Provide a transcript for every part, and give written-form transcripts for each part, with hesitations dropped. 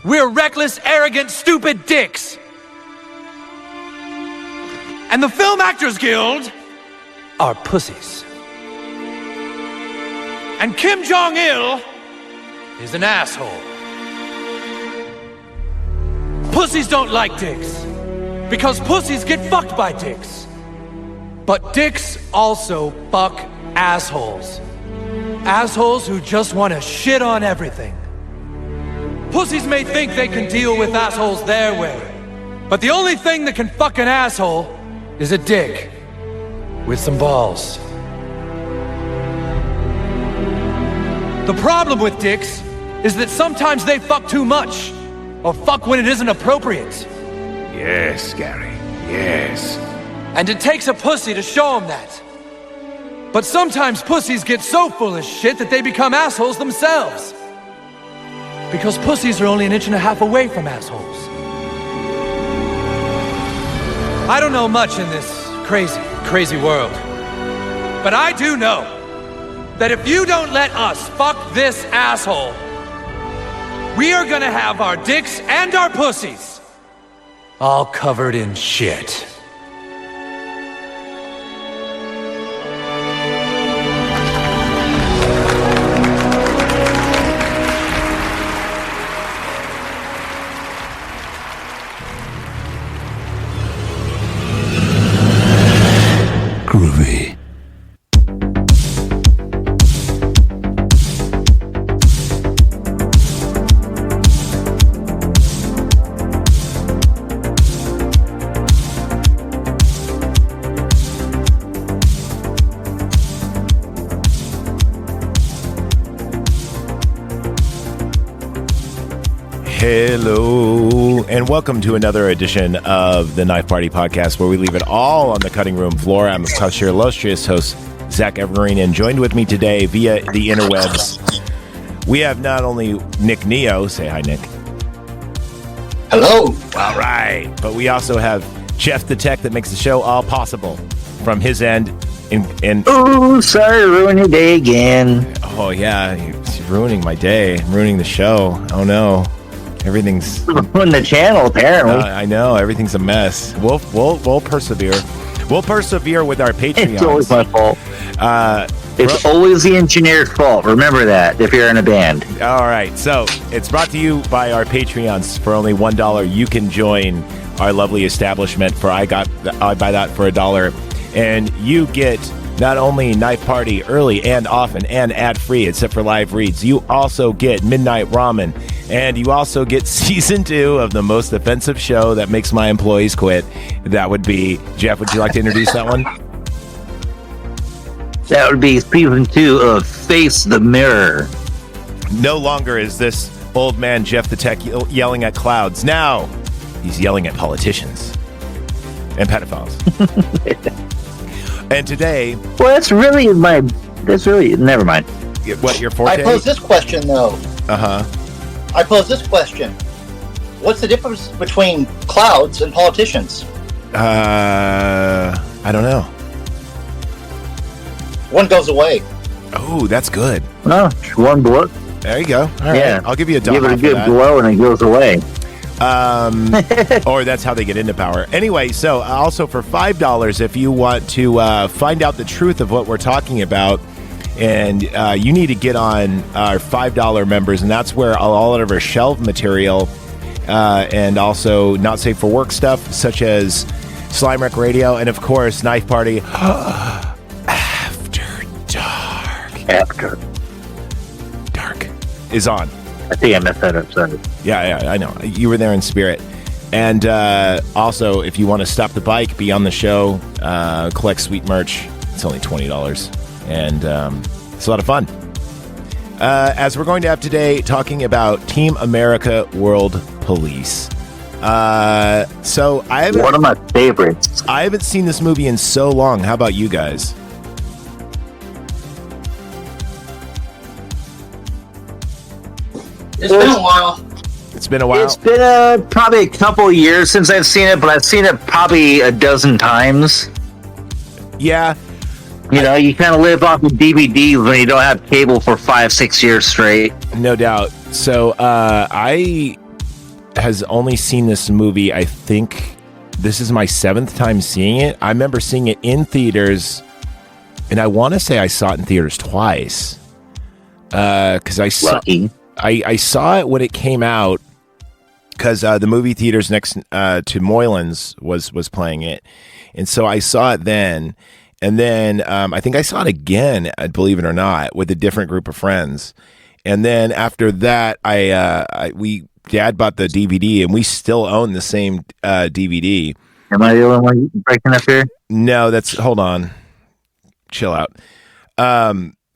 We're reckless, arrogant, stupid dicks. And the Film Actors Guild are pussies. And Kim Jong-il is an asshole. Pussies don't like dicks, because pussies get fucked by dicks. But dicks also fuck assholes. Assholes who just want to shit on everything. Pussies may think they can deal with assholes their way, but the only thing that can fuck an asshole is a dick with some balls. The problem with dicks is that sometimes they fuck too much, or fuck when it isn't appropriate. Yes, Gary, yes. And it takes a pussy to show them that. But sometimes pussies get so full of shit that they become assholes themselves. Because pussies are only 1.5 inches away from assholes. I don't know much in this crazy, crazy world. But I do know that if you don't let us fuck this asshole, we are gonna have our dicks and our pussies all covered in shit. Groovy. Hello, and welcome to another edition of the Knife Party Podcast, where we leave it all on the cutting room floor. I'm your illustrious host, Zach Evergreen, and joined with me today via the interwebs, we have not only Nick Neo, say hi, Nick. Hello. All right, but we also have Jeff the Tech that makes the show all possible from his end. Oh, sorry, ruin your day again. Oh, yeah, he's ruining my day, ruining the show. Oh, no. Everything's on the channel, apparently. I know everything's a mess. We'll persevere. We'll persevere with our Patreon. It's always my fault. It's always the engineer's fault. Remember that if you're in a band. All right, so it's brought to you by our Patreons. For only $1, you can join our lovely establishment. I buy that for $1, and you get not only Knife Party early and often and ad-free, except for live reads. You also get Midnight Ramen, and you also get Season 2 of the most offensive show that makes my employees quit. That would be, Jeff, would you like to introduce that one? That would be Season 2 of Face the Mirror. No longer is this old man Jeff the Tech yelling at clouds. Now he's yelling at politicians and pedophiles. And today... Well, that's really never mind. What, your forte? I pose this question, though. Uh-huh. I pose this question. What's the difference between clouds and politicians? I don't know. One goes away. Oh, that's good. Oh, one blow. There you go. All right. Yeah. I'll give you a $1 Give it a for good that. blow and it goes away. Or that's how they get into power. Anyway, so also for $5, if you want to find out the truth of what we're talking about, and you need to get on our $5 members, and that's where all of our shelf material and also not safe for work stuff, such as Slime Wreck Radio, and of course, Knife Party After Dark. After Dark is on. I think I messed that up. Sorry. Yeah, I know. You were there in spirit. And also, if you want to stop the bike, be on the show, collect sweet merch, it's only $20. And it's a lot of fun. As we're going to have today, talking about Team America World Police. So one of my favorites. I haven't seen this movie in so long. How about you guys? It's been a while. It's been a while. It's been probably a couple years since I've seen it, but I've seen it probably a dozen times. Yeah. You know, you kind of live off of DVDs when you don't have cable for 5-6 years straight. No doubt. So I has only seen this movie, I think this is my 7th time seeing it. I remember seeing it in theaters, and I want to say I saw it in theaters twice. Because I saw it when it came out, because the movie theaters next to Moylan's was playing it, and so I saw it then. And then I think I saw it again, believe it or not, with a different group of friends. And then after that, Dad bought the DVD, and we still own the same DVD. Am I the only one breaking up here? No, hold on. Chill out.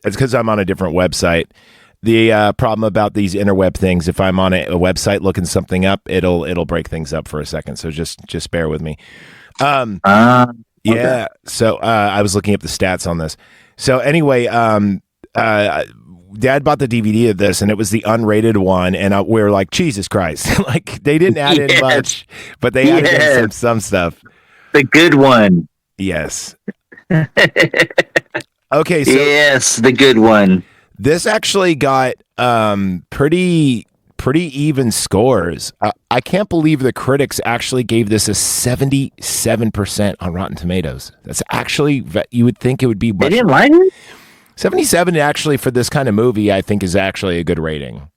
It's because I'm on a different website. The problem about these interweb things, if I'm on a website looking something up, it'll break things up for a second. So just bear with me. Okay. Yeah. So I was looking up the stats on this. So anyway, Dad bought the DVD of this, and it was the unrated one, and we were like, Jesus Christ. Like, they didn't add in much, but they added in some stuff. The good one. Yes. Okay, so yes, the good one. This actually got pretty even scores. I can't believe the critics actually gave this a 77% on Rotten Tomatoes. That's actually, you would think it would be much. They didn't like it? 77 actually for this kind of movie, I think, is actually a good rating.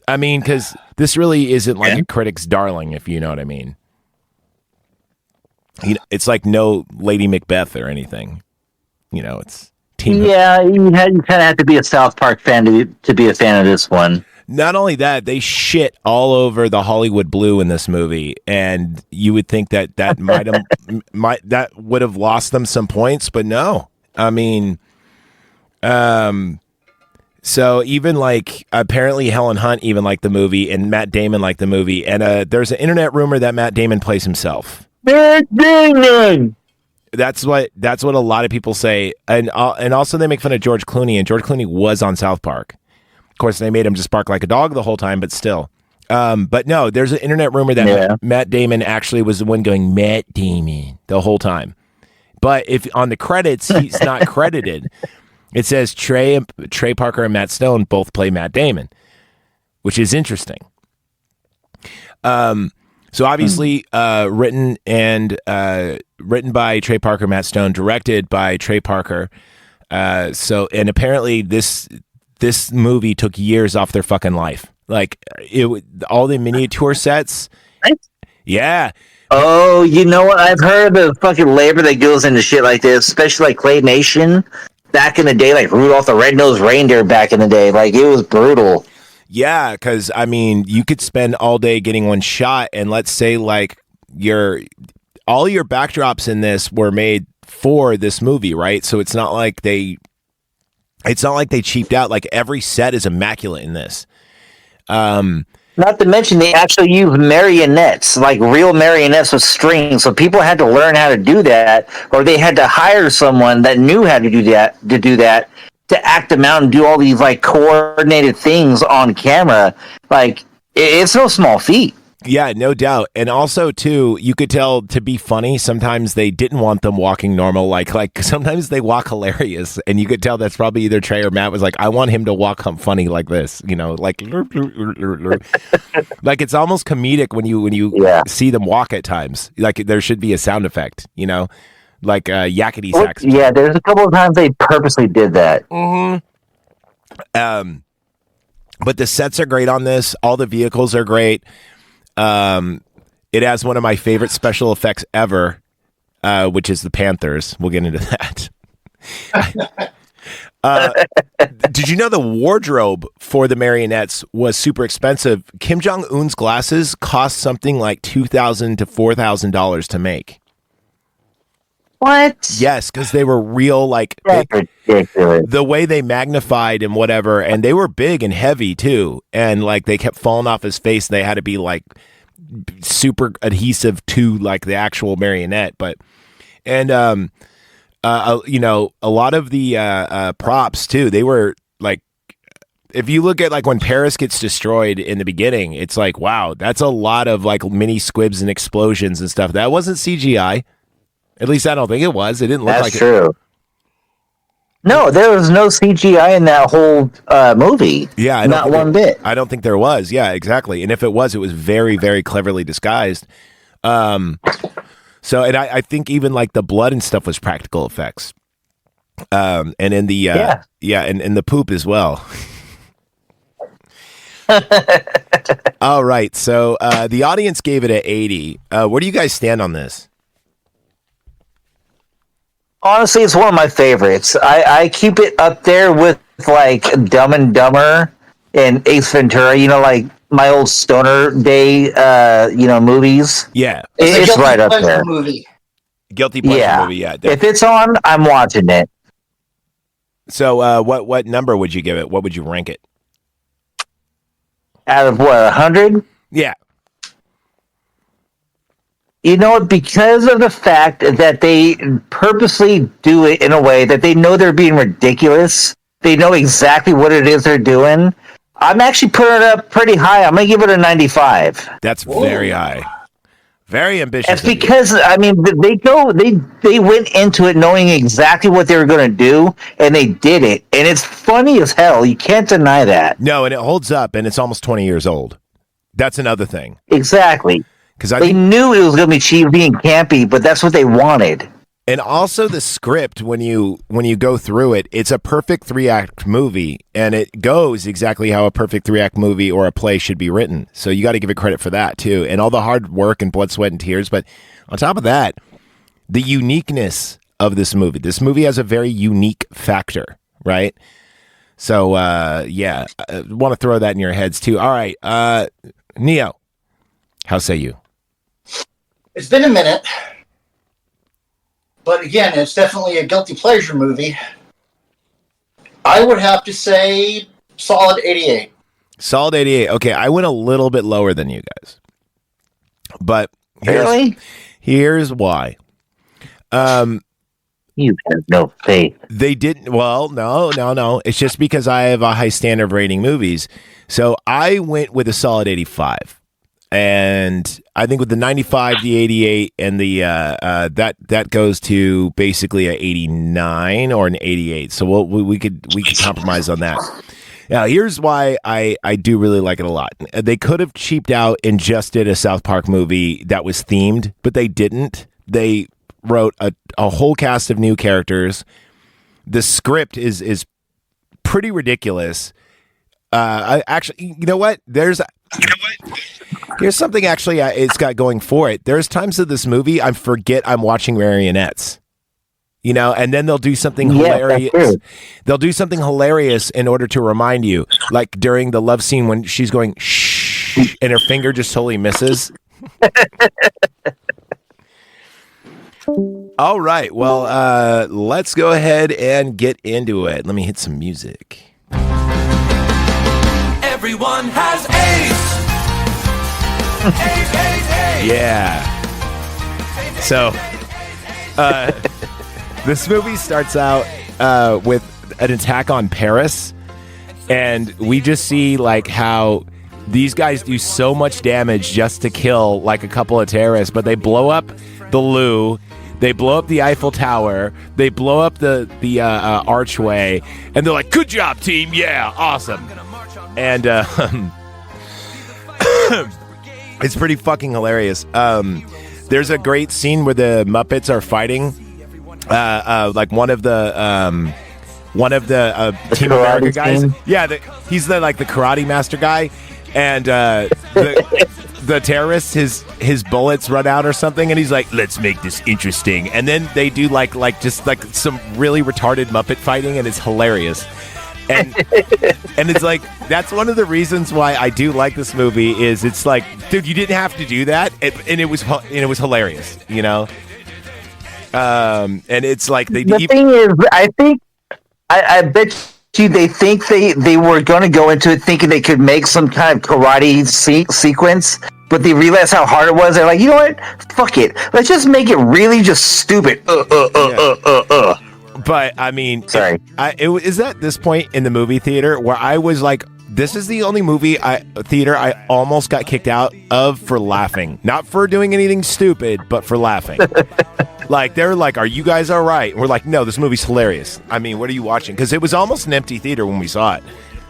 I mean, because this really isn't like a critic's darling, if you know what I mean. It's like no Lady Macbeth or anything. It's team. Yeah, you kind of have to be a South Park fan to be a fan of this one. Not only that, they shit all over the Hollywood Blue in this movie, and you would think that that would have lost them some points, but no. I mean, so even like apparently Helen Hunt even liked the movie, and Matt Damon liked the movie, and there's an internet rumor that Matt Damon plays himself. Matt Damon. That's what a lot of people say, and also they make fun of George Clooney, and George Clooney was on South Park. Of course, they made him just bark like a dog the whole time, but still. But no, there's an internet rumor that Matt Damon actually was the one going Matt Damon the whole time. But if on the credits he's not credited, it says Trey Parker and Matt Stone both play Matt Damon, which is interesting. So obviously written by Trey Parker, Matt Stone, directed by Trey Parker. And apparently this movie took years off their fucking life. Like all the miniature sets. Yeah. Oh, you know what? I've heard the fucking labor that goes into shit like this, especially like claymation back in the day, like Rudolph the Red-Nosed Reindeer back in the day. Like, it was brutal. Yeah, because, I mean, you could spend all day getting one shot, and let's say, like, all your backdrops in this were made for this movie, right? So it's not like they cheaped out. Like, every set is immaculate in this. Not to mention, they actually use marionettes, like real marionettes with strings. So people had to learn how to do that, or they had to hire someone that knew how to do that to act them out and do all these like coordinated things on camera. Like, it's no small feat. Yeah, no doubt. And also, too, you could tell to be funny, sometimes they didn't want them walking normal. Like sometimes they walk hilarious. And you could tell that's probably either Trey or Matt was like, I want him to walk funny like this, like, like it's almost comedic when you see them walk at times. Like there should be a sound effect, like yakety sax. Yeah, there's a couple of times they purposely did that. Mm-hmm. But the sets are great on this. All the vehicles are great. It has one of my favorite special effects ever, which is the Panthers. We'll get into that. Did you know the wardrobe for the marionettes was super expensive? Kim Jong-un's glasses cost something like $2,000 to $4,000 to make. What? Yes, because they were real, like the way they magnified and whatever, and they were big and heavy too, and like they kept falling off his face. They had to be like super adhesive to like the actual marionette, a lot of the props too. They were like, if you look at like when Paris gets destroyed in the beginning, it's like, wow, that's a lot of like mini squibs and explosions and stuff. That wasn't CGI. At least I don't think it was. It didn't look like it. That's true. No, there was no CGI in that whole movie. Yeah, not one bit. I don't think there was. Yeah, exactly. And if it was very, very cleverly disguised. So, and I think even like the blood and stuff was practical effects. And in the and the poop as well. All right, so the audience gave it an 80. Where do you guys stand on this? Honestly, it's one of my favorites. I keep it up there with like Dumb and Dumber and Ace Ventura. You know, like my old stoner day, movies. Yeah, it's right up there. Movie. Guilty pleasure movie. Yeah, if it's on, I'm watching it. So, what number would you give it? What would you rank it? Out of what, 100? Yeah. You know what? Because of the fact that they purposely do it in a way that they know they're being ridiculous, they know exactly what it is they're doing. I'm actually putting it up pretty high. I'm going to give it a 95. That's very high. Very ambitious. It's because they went into it knowing exactly what they were going to do, and they did it, and it's funny as hell. You can't deny that. No, and it holds up, and it's almost 20 years old. That's another thing. Exactly. Because they knew it was going to be cheesy and campy, but that's what they wanted. And also the script, when you go through it, it's a perfect 3-act movie, and it goes exactly how a perfect 3-act movie or a play should be written. So you got to give it credit for that too, and all the hard work and blood, sweat, and tears. But on top of that, the uniqueness of this movie. This movie has a very unique factor, right? So I want to throw that in your heads too. All right, Neo, how say you? It's been a minute. But again, it's definitely a guilty pleasure movie. I would have to say solid 88. Solid 88. Okay, I went a little bit lower than you guys. But here's why. You have no faith. They didn't. Well, no. It's just because I have a high standard of rating movies. So I went with a solid 85. And I think with the 95, the 88, and the that goes to basically a 89 or an 88. So we could compromise on that. Now, here's why I do really like it a lot. They could have cheaped out and just did a South Park movie that was themed, but they didn't. They wrote a whole cast of new characters. The script is pretty ridiculous. Actually, you know what? Here's something actually it's got going for it. There's times of this movie I forget I'm watching marionettes, and then they'll do something hilarious. They'll do something hilarious in order to remind you, like during the love scene when she's going shh and her finger just totally misses. All right, well, let's go ahead and get into it. Let me hit some music. Everyone has AIDS. AIDS. Yeah. So, this movie starts out with an attack on Paris, and we just see like how these guys do so much damage just to kill like a couple of terrorists, but they blow up the Louvre. They blow up the Eiffel Tower. They blow up the archway, and they're like, "Good job, team! Yeah, awesome!" And it's pretty fucking hilarious. There's a great scene where the Muppets are fighting, like one of the Team America guys. Team? Yeah, he's the karate master guy, and the terrorist, his bullets run out or something, and he's like, "Let's make this interesting." And then they do like some really retarded Muppet fighting, and it's hilarious. And it's like, that's one of the reasons why I do like this movie. Is it's like, dude, you didn't have to do that, and it was hilarious, And it's like the thing is, I bet you they think they were going to go into it thinking they could make some kind of karate sequence, but they realized how hard it was. They're like, you know what? Fuck it. Let's just make it really just stupid. But I mean, sorry. It is at this point in the movie theater where I was like, this is the only theater I almost got kicked out of for laughing. Not for doing anything stupid, but for laughing. Like, they're like, are you guys all right? And we're like, no, this movie's hilarious. I mean, what are you watching? Because it was almost an empty theater when we saw it.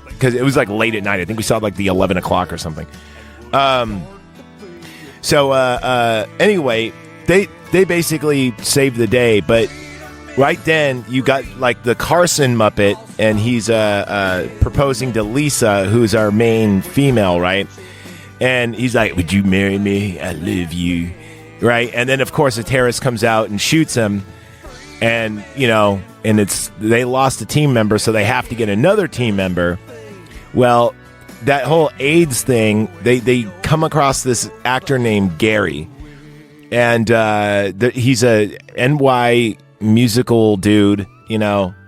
Because it was like late at night. I think we saw it like the 11 o'clock or something. Anyway, they basically saved the day. But right then, you got like the Carson Muppet, and he's proposing to Lisa, who's our main female, right? And he's like, would you marry me? I love you. Right? And then, of course, a terrorist comes out and shoots him. And, and they lost a team member, so they have to get another team member. Well, that whole AIDS thing, they come across this actor named Gary. And he's a NY musical dude, and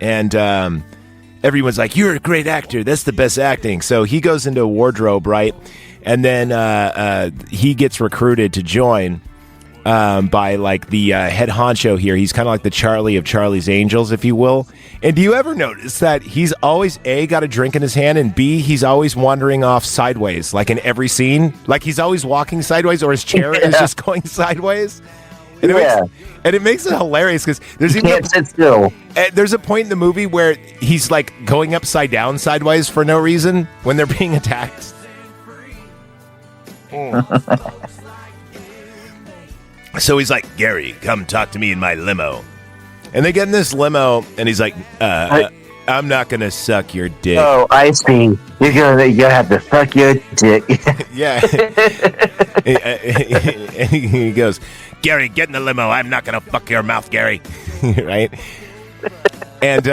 everyone's like, you're a great actor. That's the best acting. So he goes into a wardrobe, right? And then he gets recruited to join. By like the head honcho here. He's kind of like the Charlie of Charlie's Angels, if you will. And do you ever notice that he's always A, got a drink in his hand, and B, he's always wandering off sideways, like in every scene? Like he's always walking sideways, or his chair is just going sideways? And it makes it hilarious because there's even sit still. There's a point in the movie where he's like going upside down sideways for no reason when they're being attacked. So he's like, Gary, come talk to me in my limo. And they get in this limo, and he's like, I'm not going to suck your dick. Oh, I see. You're gonna have to suck your dick. Yeah. And he goes, Gary, get in the limo. I'm not going to fuck your mouth, Gary. Right? And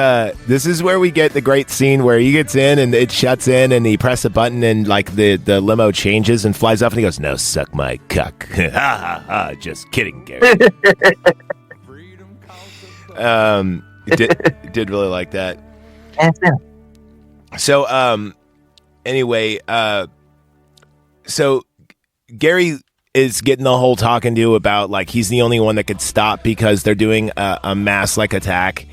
this is where we get the great scene where he gets in and it shuts in and he presses a button and like the limo changes and flies off and he goes, no, suck my cock. Ha ha ha. Just kidding, Gary. Did really like that. So anyway, so Gary is getting the whole talking to about like he's the only one that could stop because they're doing a mass like attack.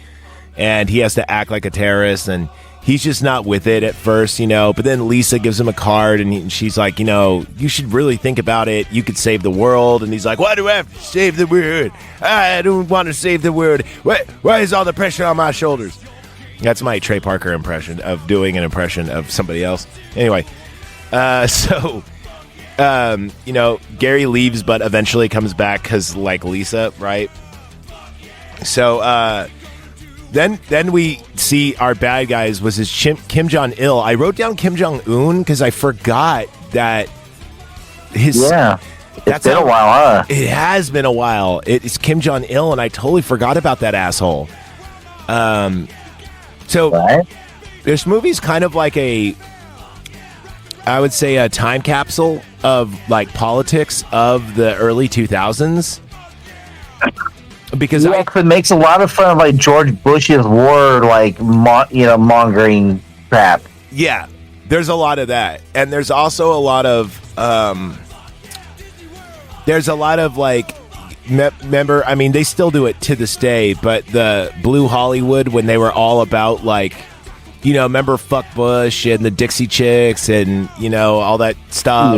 And he has to act like a terrorist, and he's just not with it at first, But then Lisa gives him a card, and she's like, you should really think about it. You could save the world. And he's like, why do I have to save the world? I don't want to save the world. Why is all the pressure on my shoulders? That's my Trey Parker impression of doing an impression of somebody else. Anyway, Gary leaves, but eventually comes back because, like Lisa, right? So, Then we see our bad guys was his Kim Jong-il. I wrote down Kim Jong-un because I forgot that his... Yeah, it's been a while, huh? It has been a while. It's Kim Jong-il, and I totally forgot about that asshole. So right? This movie's kind of like I would say a time capsule of like politics of the early 2000s. Because it makes a lot of fun of like George Bush's war, like mongering crap. Yeah, there's a lot of that, and there's also a lot of like remember. I mean, they still do it to this day, but the Blue Hollywood when they were all about like, remember Fuck Bush and the Dixie Chicks and all that stuff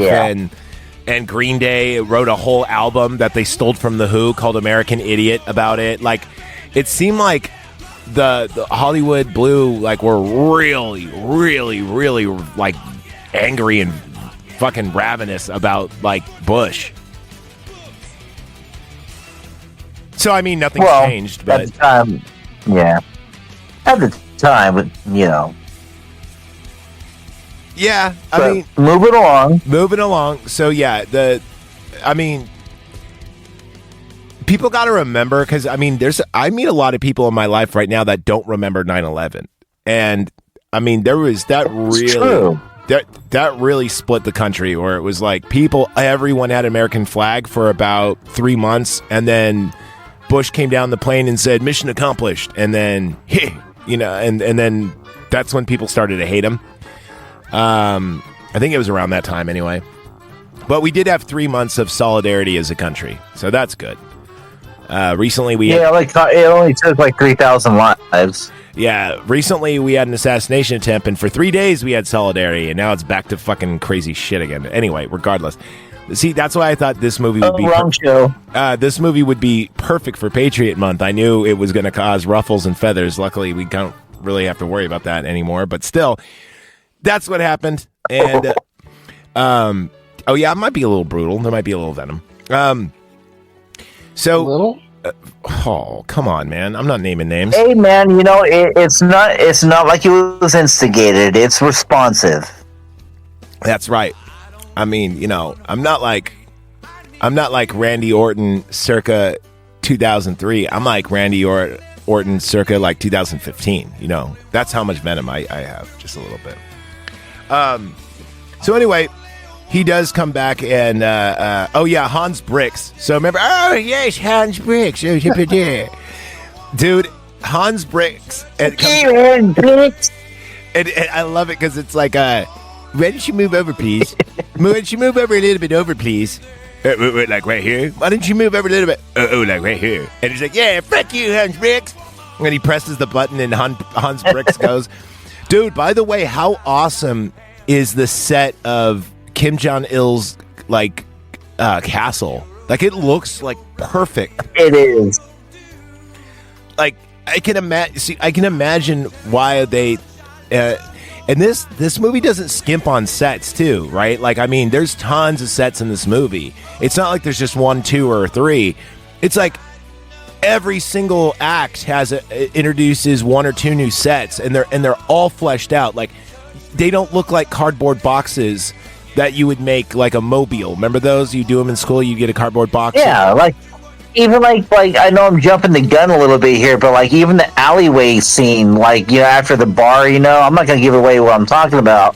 and Green Day wrote a whole album that they stole from The Who called American Idiot about it. Like, it seemed like the Hollywood Blue, like, were really, really, really, like, angry and fucking ravenous about, like, Bush. So, I mean, nothing's changed, but... At the time, yeah. At the time, but, Yeah, I mean... Moving along. So, yeah, people got to remember, because, I meet a lot of people in my life right now that don't remember 9/11. And, there was that really... That really split the country, where it was like everyone had American flag for about 3 months, and then Bush came down the plane and said, mission accomplished. And then, and then that's when people started to hate him. I think it was around that time anyway. But we did have 3 months of solidarity as a country, so that's good. Recently, it only took like 3,000 lives. Yeah, recently we had an assassination attempt, and for 3 days we had solidarity, and now it's back to fucking crazy shit again. Anyway, regardless. See, that's why I thought this movie would be wrong show. This movie would be perfect for Patriot Month. I knew it was going to cause ruffles and feathers. Luckily, we don't really have to worry about that anymore. But still, that's what happened. And oh yeah, it might be a little brutal. There might be a little venom. So little. Oh, come on, man! I'm not naming names. Hey, man, it's not like it was instigated. It's responsive. That's right. I mean, I'm not like Randy Orton circa 2003. I'm like Randy Orton circa like 2015. That's how much venom I have, just a little bit. So anyway, he does come back and Hans Bricks. So remember, oh yes, Hans Bricks. Dude, Hans Bricks. And I love it because it's like, why don't you move over, please? Why don't you move over a little bit over, please? Like right here? Why don't you move over a little bit? Like right here. And he's like, yeah, fuck you, Hans Bricks. And he presses the button and Hans Bricks goes. Dude, by the way, how awesome is the set of Kim Jong-il's like castle? Like it looks like perfect. It is. Like I can imagine why they and this movie doesn't skimp on sets too, right? Like I mean, there's tons of sets in this movie. It's not like there's just 1, 2, or 3. It's like every single act introduces 1 or 2 new sets, and they're all fleshed out. Like they don't look like cardboard boxes that you would make like a mobile. Remember those? You do them in school. You get a cardboard box. Yeah, like even like I know I'm jumping the gun a little bit here, but like even the alleyway scene, like after the bar, I'm not gonna give away what I'm talking about,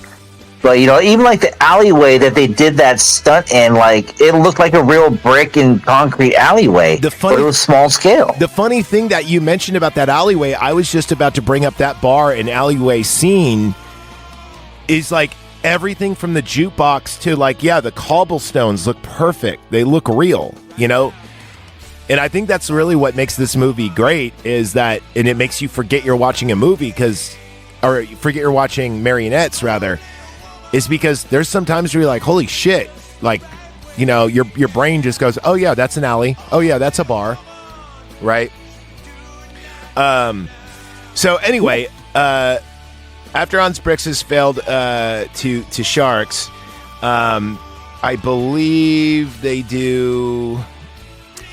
but even like the alleyway that they did that stunt in, like it looked like a real brick and concrete alleyway. But it was small scale. The funny thing that you mentioned about that alleyway, I was just about to bring up that bar and alleyway scene. Is like everything from the jukebox to like, the cobblestones look perfect. They look real, And I think that's really what makes this movie great is that, and it makes you forget you're watching a movie or forget you're watching marionettes rather, is because there's some times where you're like, holy shit. Like, your brain just goes, oh yeah, that's an alley. Oh yeah, that's a bar. Right. So anyway, after Hans Bricks has failed to Sharks, I believe they do.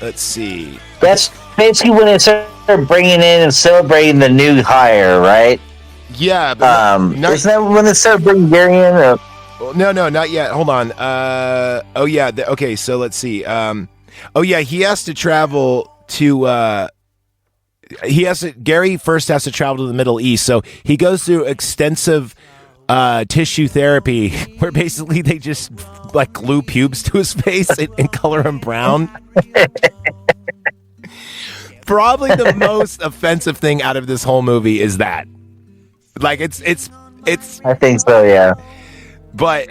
Let's see. That's basically when they started bringing in and celebrating the new hire, right? Yeah. But isn't that when they started bringing Gary in? No, not yet. Hold on. Okay, so let's see. He has to travel to. Gary first has to travel to the Middle East, so he goes through extensive tissue therapy where basically they just like glue pubes to his face and color him brown. Probably the most offensive thing out of this whole movie is that. Like it's I think so, yeah. But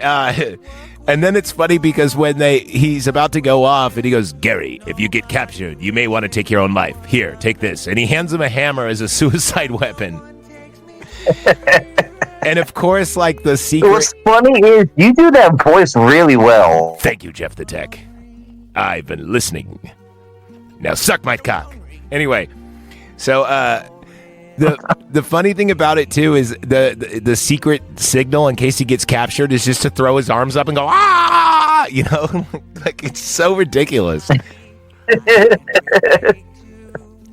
and then it's funny because when he's about to go off and he goes, Gary, if you get captured, you may want to take your own life. Here, take this. And he hands him a hammer as a suicide weapon. And of course, like the secret. What's funny is you do that voice really well. Thank you, Jeff the Tech. I've been listening. Now suck my cock. Anyway, so the funny thing about it too is the secret signal in case he gets captured is just to throw his arms up and go ah, like it's so ridiculous.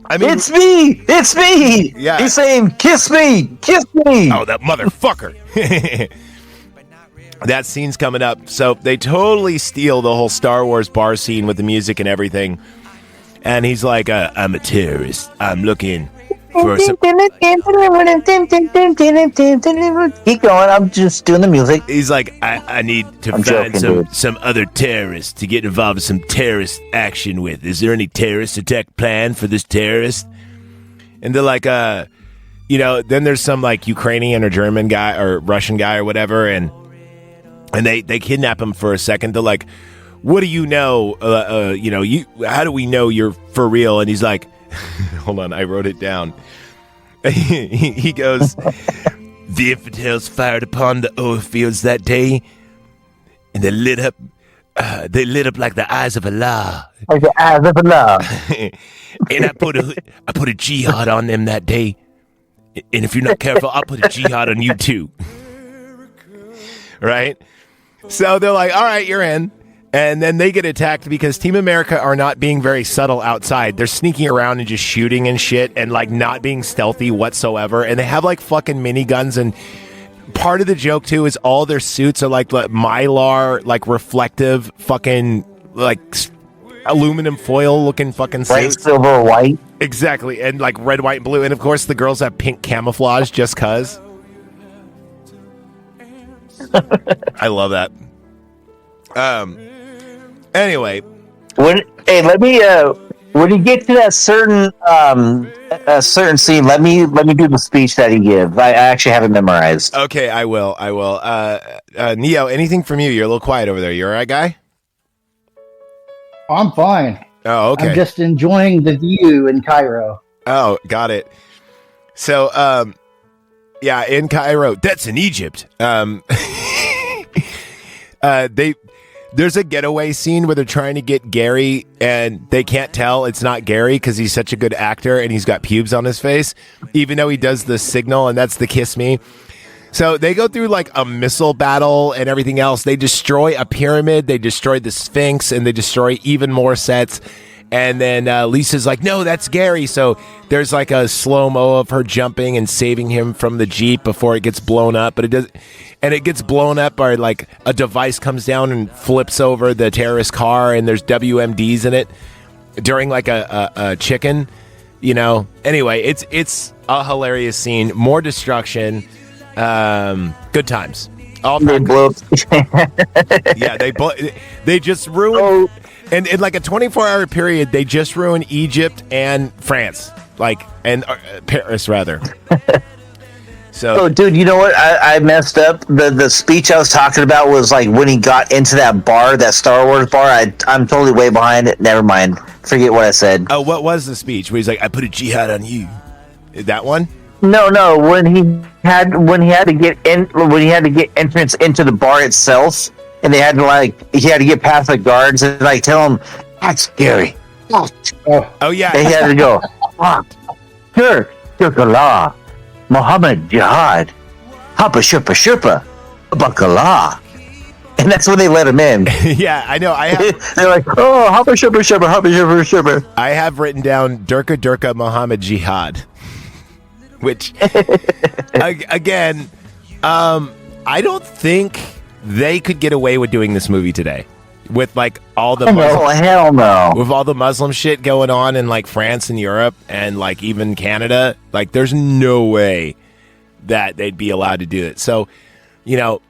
I mean, it's me. Yeah, he's saying, "Kiss me." Oh, that motherfucker! That scene's coming up, so they totally steal the whole Star Wars bar scene with the music and everything. And he's like, "I'm a terrorist. I'm looking for some." Keep going. I'm just doing the music. He's like, I need to find some other terrorists to get involved in some terrorist action with. Is there any terrorist attack plan for this terrorist? And they're like, then there's some like Ukrainian or German guy or Russian guy or whatever, and they kidnap him for a second. They're like, what do you know? How do we know you're for real? And he's like, hold on, I wrote it down. He goes, the infidels fired upon the oil fields that day, and they lit up like the eyes of Allah. Like the eyes of Allah. And I put a jihad on them that day. And if you're not careful, I'll put a jihad on you too. Right? So they're like, all right, you're in. And then they get attacked because Team America are not being very subtle outside. They're sneaking around and just shooting and shit and like not being stealthy whatsoever. And they have like fucking miniguns. And part of the joke too is all their suits are like mylar, like reflective fucking like aluminum foil looking fucking suits. White, silver, white. Exactly. And like red, white, and blue. And of course the girls have pink camouflage just cause. I love that. Anyway, when you get to that certain scene, let me do the speech that he gives. I actually have it memorized. Okay, I will. Neo, anything from you? You're a little quiet over there. You all right, guy? I'm fine. Oh, okay. I'm just enjoying the view in Cairo. Oh, got it. So, yeah, in Cairo. That's in Egypt. There's a getaway scene where they're trying to get Gary, and they can't tell it's not Gary because he's such a good actor and he's got pubes on his face, even though he does the signal, and that's the kiss me. So they go through like a missile battle and everything else. They destroy a pyramid, they destroy the Sphinx, and they destroy even more sets. And then Lisa's like, no, that's Gary. So there's like a slow-mo of her jumping and saving him from the Jeep before it gets blown up. But it does, and it gets blown up by like a device comes down and flips over the terrorist car, and there's WMDs in it during like a chicken, you know. Anyway, it's a hilarious scene. More destruction. Good times. All time. Yeah, they just ruined. And in like a 24-hour period, they just ruined Egypt and France, and Paris rather. So, dude, you know what? I messed up. The speech I was talking about was like when he got into that bar, that Star Wars bar. I'm totally way behind it. Never mind. Forget what I said. Oh, what was the speech where he's like, "I put a jihad on you"? That one? No. When he had to get entrance into the bar itself. And he had to get past the guards and like tell him, that's scary. Oh yeah. They had to go, Turk Allah, Muhammad Jihad, Hapa Sherpa Sherpa, Bakala. And that's when they let him in. Yeah, I know. They're like, oh, Hapa Sherpa Sherpa, Hapa Sherpa Sherpa. I have written down Durka Muhammad Jihad. Which again, I don't think they could get away with doing this movie today with like all the hell no. With all the Muslim shit going on in like France and Europe and like even Canada. Like there's no way that they'd be allowed to do it. So, you know,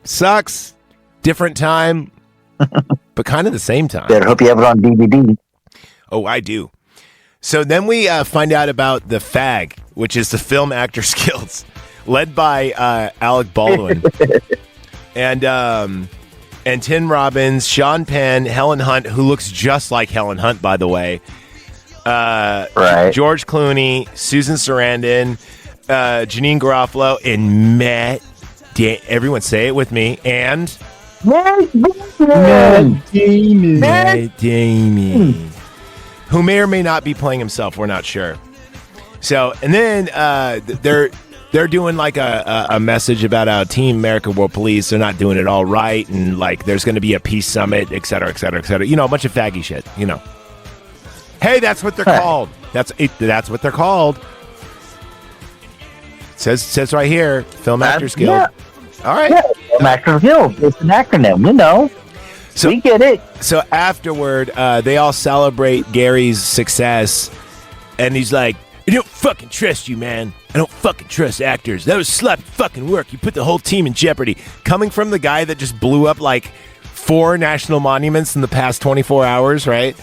sucks. Different time, but kind of the same time. Better hope you have it on DVD. Oh, I do. So then we find out about the FAG, which is the Film Actors Guild, led by Alec Baldwin. And Tim Robbins, Sean Penn, Helen Hunt, who looks just like Helen Hunt, by the way. Right. George Clooney, Susan Sarandon, Janine Garofalo, and Matt. Everyone say it with me. And Matt Damon, who may or may not be playing himself. We're not sure. So, and then they're doing like a message about how Team America World Police, they're not doing it all right, and like there's going to be a peace summit, et cetera, et cetera, et cetera. You know, a bunch of faggy shit, you know. Hey, that's what they're called. That's what they're called. Says right here, Film Actors Guild. Yeah. All right. Yeah, Film Actors Guild. It's an acronym, you know. So, we get it. So afterward, they all celebrate Gary's success, and he's like, I don't fucking trust you, man. I don't fucking trust actors. That was sloppy fucking work. You put the whole team in jeopardy. Coming from the guy that just blew up like 4 national monuments in the past 24 hours, right?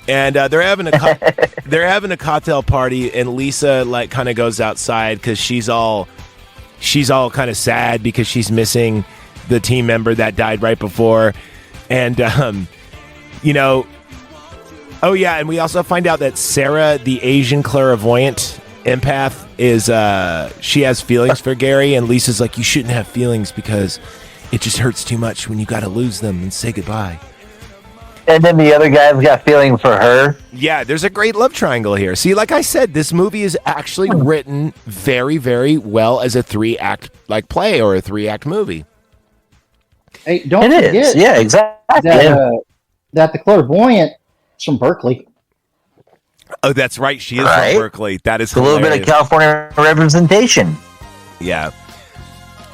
And they're having a cocktail party, and Lisa like kind of goes outside because she's all kind of sad because she's missing the team member that died right before. And, oh yeah, and we also find out that Sarah, the Asian clairvoyant empath, she has feelings for Gary, and Lisa's like, you shouldn't have feelings because it just hurts too much when you got to lose them and say goodbye. And then the other guy's got feeling for her. Yeah, there's a great love triangle here. See, like I said, this movie is actually written very, very well as a 3-act play or a 3-act movie. Hey, don't It forget is. Yeah, exactly. that the clairvoyant is from Berkeley. Oh, that's right. She is Right. from Berkeley. That is It's a little bit of California representation. Yeah.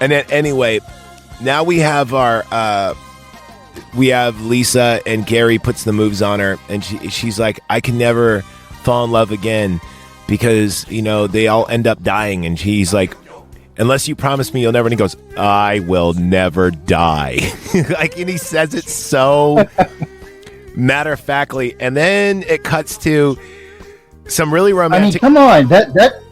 And then anyway, now we have we have Lisa, and Gary puts the moves on her, and she's like, I can never fall in love again because, they all end up dying. And he's like, unless you promise me you'll never. And he goes, I will never die. And he says it so matter-of-factly. And then it cuts to some really romantic. I mean, come on,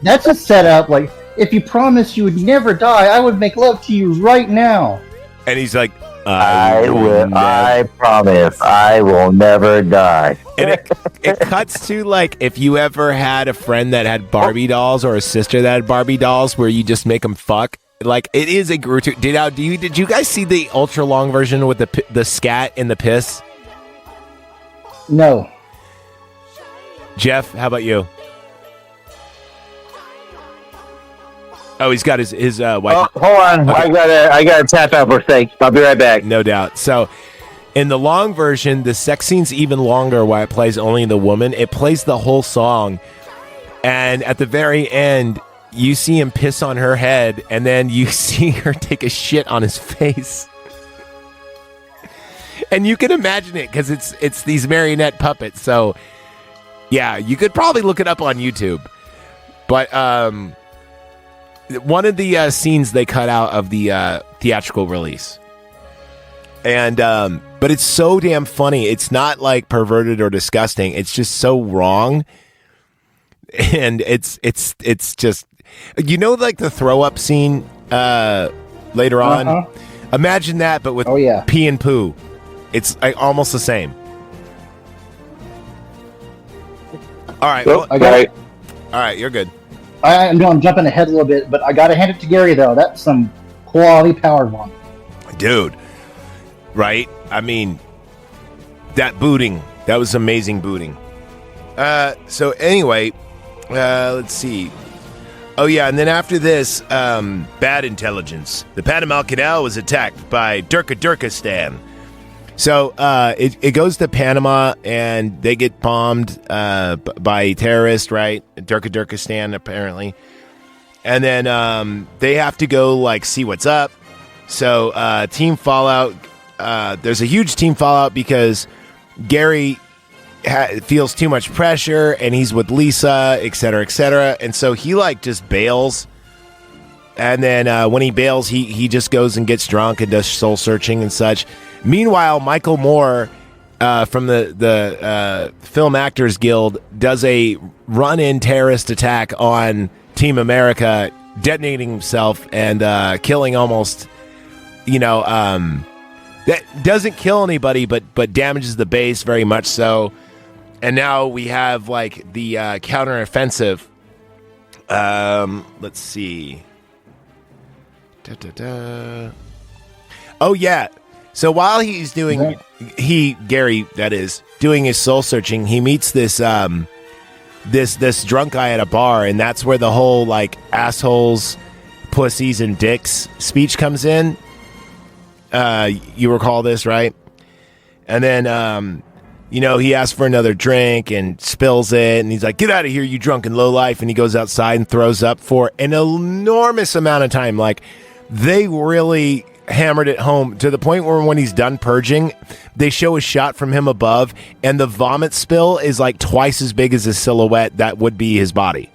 that's a setup. Like, if you promised you would never die, I would make love to you right now. And he's like, I promise I will never die. And it cuts to if you ever had a friend that had Barbie dolls or a sister that had Barbie dolls where you just make them fuck. It is a gratuitous. Did you guys see the ultra long version with the scat and the piss? No. Jeff, how about you? Oh, he's got his wife. Oh, hold on. Okay. I gotta tap out for a sec. I'll be right back. No doubt. So, in the long version, the sex scene's even longer while it plays only the woman. It plays the whole song. And at the very end, you see him piss on her head, and then you see her take a shit on his face. And you can imagine it because it's these marionette puppets. So, yeah, you could probably look it up on YouTube. But, one of the scenes they cut out of the theatrical release, and but it's so damn funny. It's not perverted or disgusting. It's just so wrong, and it's just the throw up scene later on. Uh-huh. Imagine that, but with pee and poo. It's almost the same. All right, All right, you're good. I know I'm jumping ahead a little bit, but I got to hand it to Gary, though. That's some quality power bomb. Dude, right? I mean, that booting, that was amazing booting. So anyway, let's see. Oh, yeah, and then after this, bad intelligence. The Panama Canal was attacked by Durkistan. So it goes to Panama, and they get bombed by terrorists, right? Durkistan, apparently. And then they have to go, see what's up. So team fallout. There's a huge team fallout because Gary feels too much pressure, and he's with Lisa, et cetera, et cetera. And so he, just bails. And then when he bails, he just goes and gets drunk and does soul searching and such. Meanwhile, Michael Moore from the Film Actors Guild does a run-in terrorist attack on Team America, detonating himself and killing almost, that doesn't kill anybody, but damages the base very much so. And now we have the counteroffensive. Let's see. Oh yeah. So while he's doing Gary, that is, doing his soul searching, he meets this this drunk guy at a bar, and that's where the whole assholes, pussies, and dicks speech comes in. You recall this, right? And then he asks for another drink and spills it, and he's like, "Get out of here, you drunken lowlife!" And he goes outside and throws up for an enormous amount of time. They really hammered it home to the point where when he's done purging, they show a shot from him above, and the vomit spill is twice as big as his silhouette that would be his body.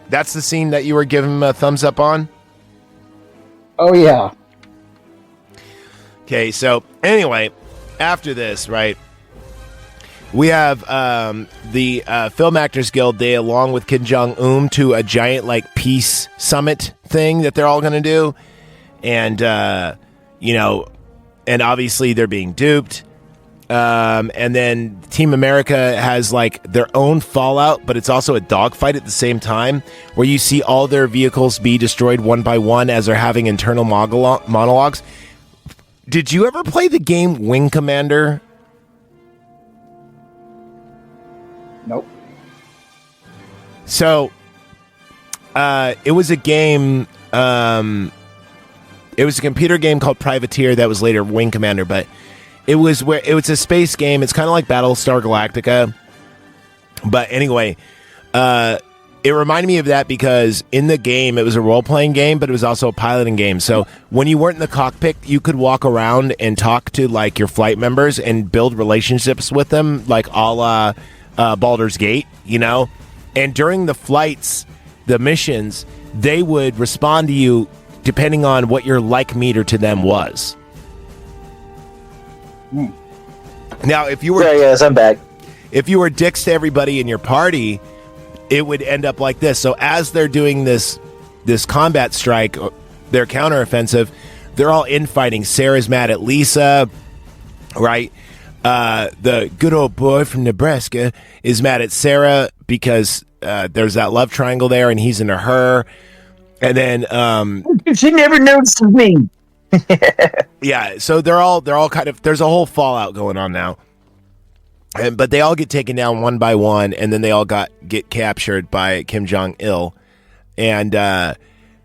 That's the scene that you were giving him a thumbs up on? Oh, yeah. Okay, so anyway, after this, right, we have the Film Actors Guild, they, along with Kim Jong-un, to a giant, peace summit thing that they're all going to do. And, and obviously they're being duped. And then Team America has like their own fallout, but it's also a dogfight at the same time, where you see all their vehicles be destroyed one by one as they're having internal monologues. Did you ever play the game Wing Commander? Nope. So, it was a game. It was a computer game called Privateer that was later Wing Commander, but it was a space game. It's kind of like Battlestar Galactica. But anyway, it reminded me of that because in the game, it was a role-playing game, but it was also a piloting game. So when you weren't in the cockpit, you could walk around and talk to like your flight members and build relationships with them, like a la Baldur's Gate, you know? And during the flights, the missions, they would respond to you depending on what your like meter to them was. Now, if you were yes, I'm back. if you were dicks to everybody in your party, it would end up like this. So as they're doing this combat strike, their counteroffensive, they're all infighting. Sarah's mad at Lisa, right? The good old boy from Nebraska is mad at Sarah because there's that love triangle there, and he's into her. And then she never notices me. yeah, so they're all kind of, there's a whole fallout going on now. But they all get taken down one by one, and then they all get captured by Kim Jong-il, and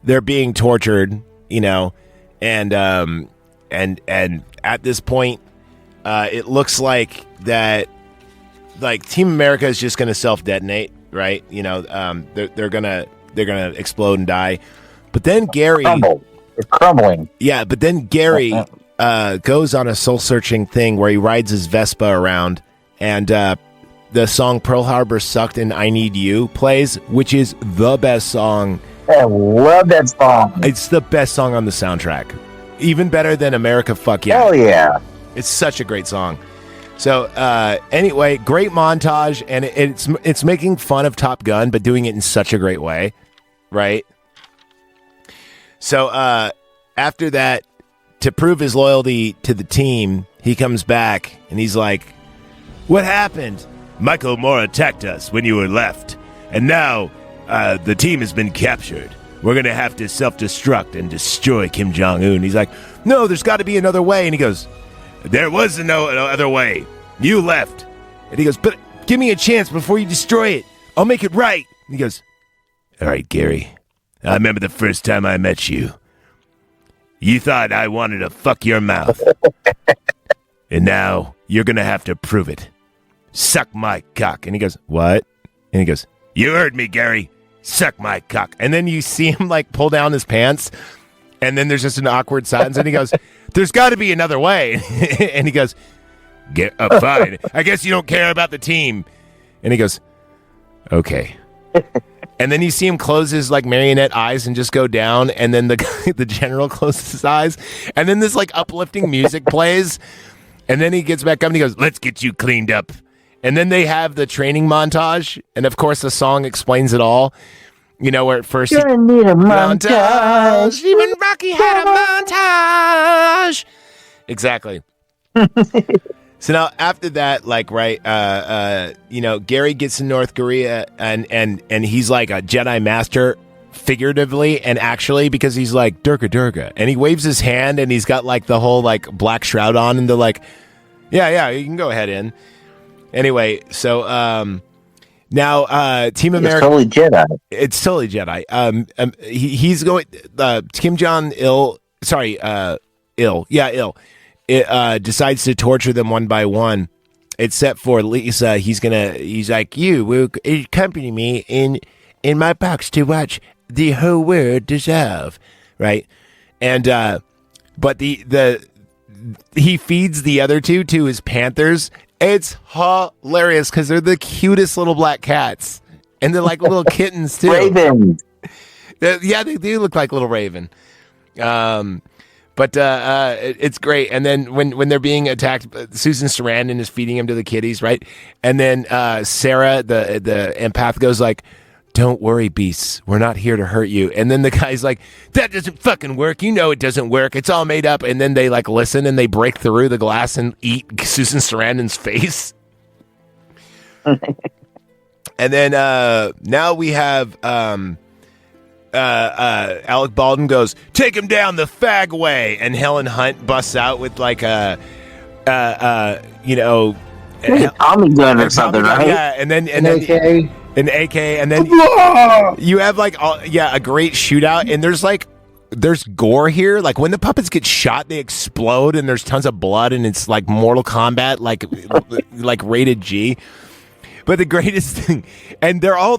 they're being tortured, you know, and at this point, it looks like that, like Team America is just going to self-detonate, right? You know, they're gonna explode and die. But then Gary, it's crumbling. yeah. But then Gary goes on a soul-searching thing where he rides his Vespa around. And the song Pearl Harbor Sucked and I Need You plays, which is the best song. I love that song. It's the best song on the soundtrack. Even better than America Fuck Yeah. Hell yeah. It's such a great song. So anyway, great montage. And it's making fun of Top Gun, but doing it in such a great way. Right? So after that, to prove his loyalty to the team, he comes back and he's like, "What happened? Michael Moore attacked us when you were left, and now the team has been captured. We're going to have to self-destruct and destroy Kim Jong-un." He's like, "No, there's got to be another way." And he goes, "There was no other way. You left." And he goes, "But give me a chance before you destroy it. I'll make it right." And he goes, "All right, Gary, I remember the first time I met you. You thought I wanted to fuck your mouth. And now you're going to have to prove it. Suck my cock." And he goes, "What?" And he goes, "You heard me, Gary. Suck my cock." And then you see him like pull down his pants, and then there's just an awkward silence, and he goes, "There's got to be another way." And he goes, "Get up, fine. I guess you don't care about the team." And he goes, "Okay." And then you see him close his like marionette eyes and just go down, and then the general closes his eyes, and then this like uplifting music plays. And then he gets back up and he goes, "Let's get you cleaned up." And then they have the training montage. And of course, the song explains it all. You know, where at first You're gonna need a montage. Even Rocky had a montage. Exactly. So now after that, like, right, you know, Gary gets to North Korea and he's like a Jedi master, figuratively and actually, because he's like Durga Durga, and he waves his hand and he's got like the whole like black shroud on, and they're like, yeah, you can go ahead in. Anyway, so now Team America, it's totally Jedi. It's totally Jedi. He's going Kim Jong Il, sorry, Il decides to torture them one by one, except for Lisa. He's like, "You will accompany me in my box to watch the whole world dissolve," right? And but he feeds the other two to his panthers. It's hilarious because they're the cutest little black cats, and they're like little kittens too. Raven. Yeah, they do look like little raven. But it's great. And then when they're being attacked, Susan Sarandon is feeding him to the kitties, right? And then Sarah, the empath, goes like, don't worry, beasts. We're not here to hurt you. And then the guy's like, that doesn't fucking work. You know it doesn't work. It's all made up. And then they like listen and they break through the glass and eat Susan Sarandon's face. And then now we have Alec Baldwin goes, take him down the fag way. And Helen Hunt busts out with like a Tommy gun or something, right? Yeah, and then AK. an AK, and then you have like a great shootout, and there's gore here. Like when the puppets get shot, they explode, and there's tons of blood, and it's like Mortal Kombat, like rated G. But the greatest thing, and they're all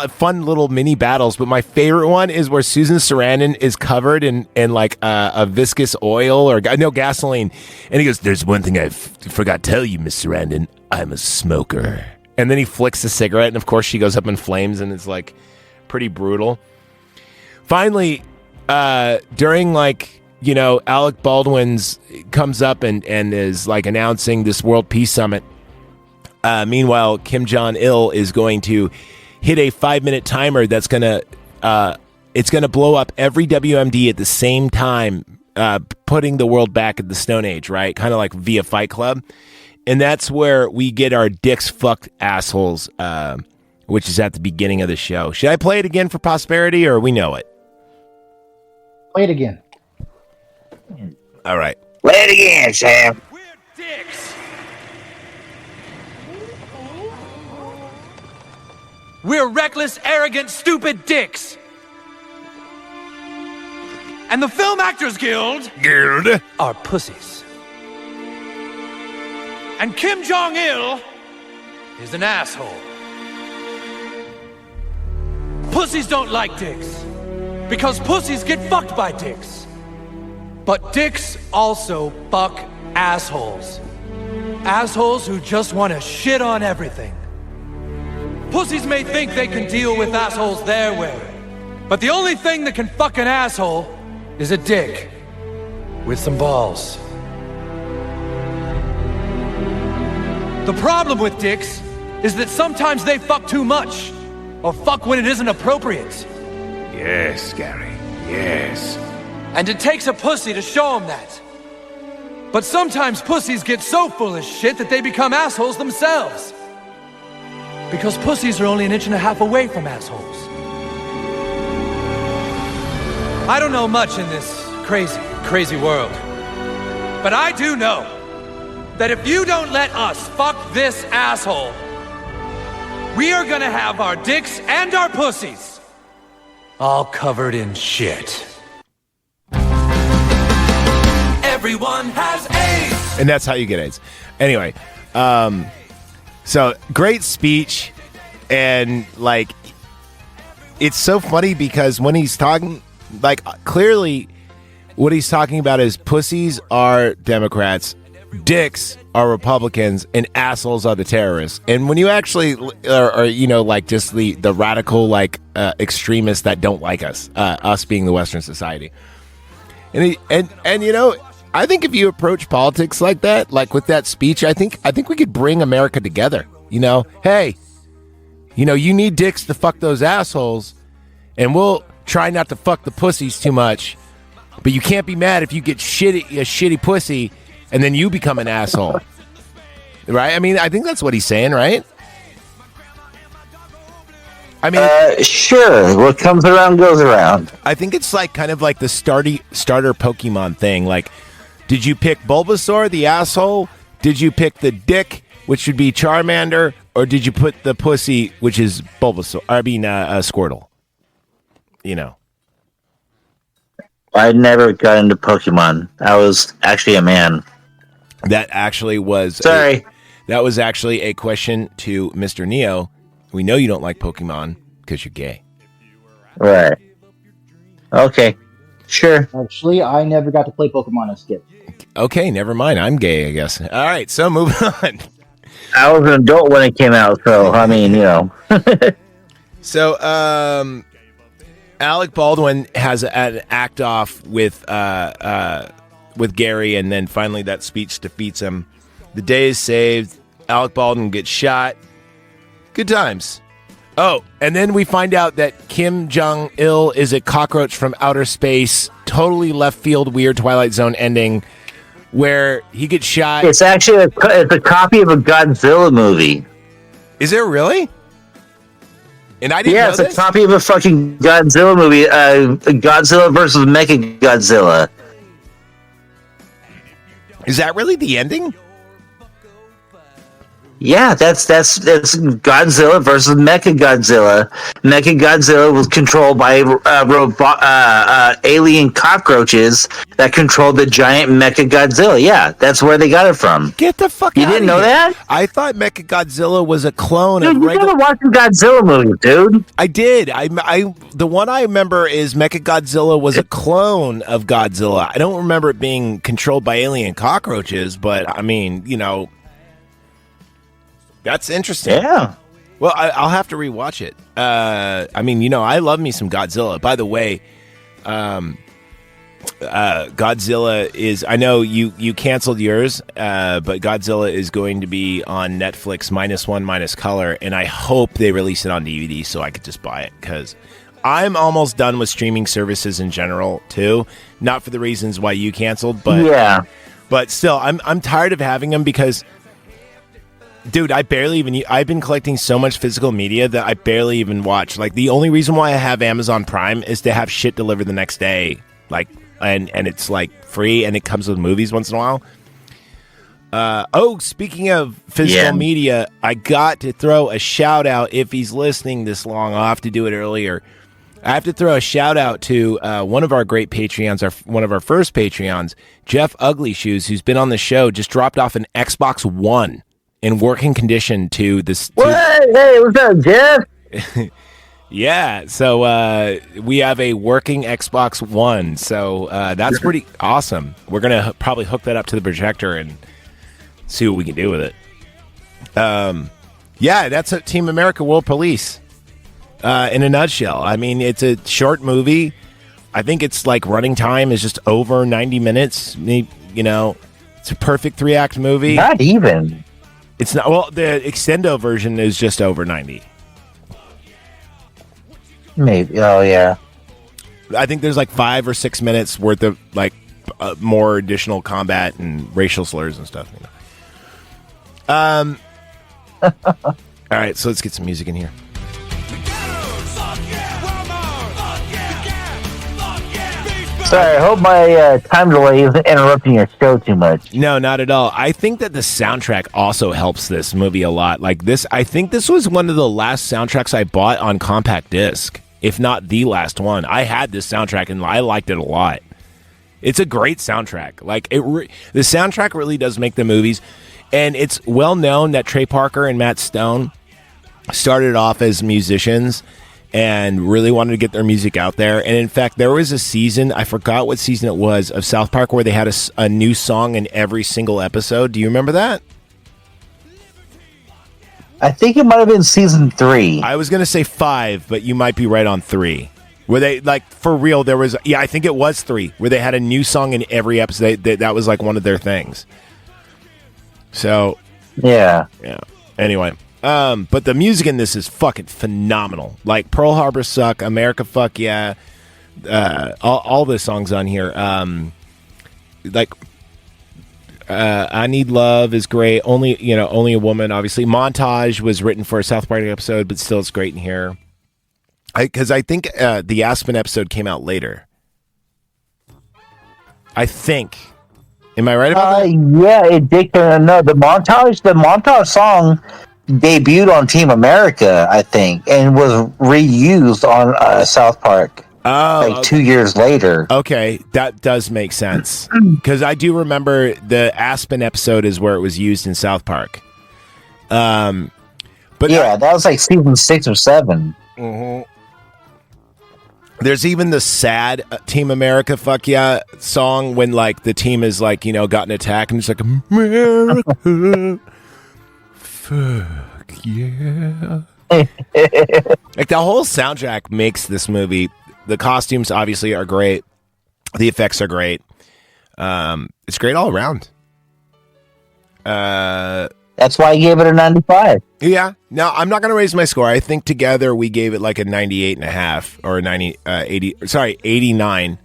fun little mini battles. But my favorite one is where Susan Sarandon is covered in like a viscous oil or gasoline, and he goes, "There's one thing I forgot to tell you, Miss Sarandon. I'm a smoker." And then he flicks a cigarette, and of course she goes up in flames, and it's like pretty brutal. Finally, during like Alec Baldwin's comes up and is like announcing this World Peace Summit. Meanwhile, Kim Jong-il is going to hit a 5-minute timer that's gonna blow up every WMD at the same time, putting the world back at the Stone Age, right? Kind of like via Fight Club, and that's where we get our dicks fucked assholes, which is at the beginning of the show. Should I play it again for posterity, or we know it? Play it again. All right, Play it again, Sam. We're dicks. We're reckless, arrogant, stupid dicks. And the Film Actors Guild are pussies. And Kim Jong-il is an asshole. Pussies don't like dicks because pussies get fucked by dicks. But dicks also fuck assholes. Assholes who just want to shit on everything. Pussies may think they can deal with assholes their way, but the only thing that can fuck an asshole is a dick with some balls. The problem with dicks is that sometimes they fuck too much, or fuck when it isn't appropriate. yes, Gary, yes. And it takes a pussy to show them that. But sometimes pussies get so full of shit that they become assholes themselves. Because pussies are only 1.5 inches away from assholes. I don't know much in this crazy, crazy world. But I do know that if you don't let us fuck this asshole, we are gonna have our dicks and our pussies all covered in shit. Everyone has AIDS! And that's how you get AIDS. Anyway, so great speech, and like it's so funny because when he's talking, like clearly what he's talking about is pussies are Democrats, dicks are Republicans, and assholes are the terrorists. And when you actually are like just the radical like extremists that don't like us being the Western society, and I think if you approach politics like that, like with that speech, I think we could bring America together. Hey, you need dicks to fuck those assholes, and we'll try not to fuck the pussies too much. But you can't be mad if you get a shitty pussy, and then you become an asshole, right? I mean, I think that's what he's saying, right? I mean, Sure. What comes around goes around. I think it's like kind of like the starter Pokemon thing. Like, did you pick Bulbasaur, the asshole? Did you pick the dick, which would be Charmander? Or did you put the pussy, which is Bulbasaur? Squirtle. I never got into Pokemon. I was actually a man. That actually was... Sorry. That was actually a question to Mr. Neo. We know you don't like Pokemon because you're gay. Right. Okay. Sure. Actually, I never got to play Pokemon as a kid. Okay, never mind. I'm gay, I guess. All right, so moving on. I was an adult when it came out, so, I mean, So, Alec Baldwin has an act off with Gary, and then finally that speech defeats him. The day is saved. Alec Baldwin gets shot. Good times. Oh, and then we find out that Kim Jong-il is a cockroach from outer space. Totally left field, weird Twilight Zone ending where he gets shot. It's actually it's a copy of a Godzilla movie. Is there really? And I didn't know it's this? a copy of a fucking Godzilla movie. Godzilla versus Mechagodzilla. Is that really the ending? Yeah, that's Godzilla versus Mechagodzilla. Mechagodzilla was controlled by alien cockroaches that controlled the giant Mechagodzilla. Yeah, that's where they got it from. Get the fuck You out of here. didn't know that? I thought Mechagodzilla was a clone Dude, of you regular... never watched the Godzilla movie, dude. I did. I the one I remember is Mechagodzilla was a clone of Godzilla. I don't remember it being controlled by alien cockroaches, but I mean, you know, that's interesting. Yeah. Well, I'll have to rewatch it. I mean, you know, I love me some Godzilla. By the way, Godzilla is... I know you canceled yours, but Godzilla is going to be on Netflix -1 color, and I hope they release it on DVD so I could just buy it, because I'm almost done with streaming services in general, too. Not for the reasons why you canceled, but... Yeah. But still, I'm tired of having them because... Dude, I've been collecting so much physical media that I barely even watch. Like, the only reason why I have Amazon Prime is to have shit delivered the next day. Like, and it's, like, free, and it comes with movies once in a while. Speaking of physical media, I got to throw a shout-out. If he's listening this long, I'll have to do it earlier. I have to throw a shout-out to one of our great Patreons, one of our first Patreons, Jeff Ugly Shoes, who's been on the show, just dropped off an Xbox One in working condition to this. What? Hey, what's up, Jeff? Yeah, so we have a working Xbox One, so that's pretty awesome. We're gonna probably hook that up to the projector and see what we can do with it. Yeah, that's a Team America World Police in a nutshell. I mean, it's a short movie. I think it's like running time is just over 90 minutes. You know, it's a perfect 3-act movie. Not even. It's not. Well, the extendo version is just over 90. Maybe. Oh, yeah. I think there's like 5 or 6 minutes worth of like more additional combat and racial slurs and stuff. You know. All right, so let's get some music in here. Sorry, I hope my time delay isn't interrupting your show too much. No, not at all. I think that the soundtrack also helps this movie a lot. Like this, I think this was one of the last soundtracks I bought on compact disc, if not the last one. I had this soundtrack and I liked it a lot. It's a great soundtrack. Like the soundtrack really does make the movies, and it's well known that Trey Parker and Matt Stone started off as musicians and really wanted to get their music out there. And in fact, there was a season, I forgot what season it was, of South Park where they had a new song in every single episode. Do you remember that? I think it might have been season 3. I was going to say 5, but you might be right on 3. Where they, like, for real, there was, yeah, I think it was 3, where they had a new song in every episode. That was like one of their things. So, yeah. Anyway. But the music in this is fucking phenomenal. Like Pearl Harbor suck, America fuck yeah, all the songs on here. I Need Love is great. Only a Woman. Obviously, Montage was written for a South Park episode, but still it's great in here. Because I think the Aspen episode came out later. I think. Am I right about that? Yeah, it did. No, the montage song debuted on Team America, I think, and was reused on South Park. Oh, like 2 years later. Okay, that does make sense because I do remember the Aspen episode is where it was used in South Park. But yeah, that was like season 6 or 7. Mm-hmm. There's even the sad Team America fuck yeah song when like the team is like gotten attacked and it's like America. Fuck yeah. Like the whole soundtrack makes this movie. The costumes obviously are great. The effects are great. It's great all around. That's why I gave it a 95. Yeah. No, I'm not going to raise my score. I think together we gave it like a 98 and a half or a 89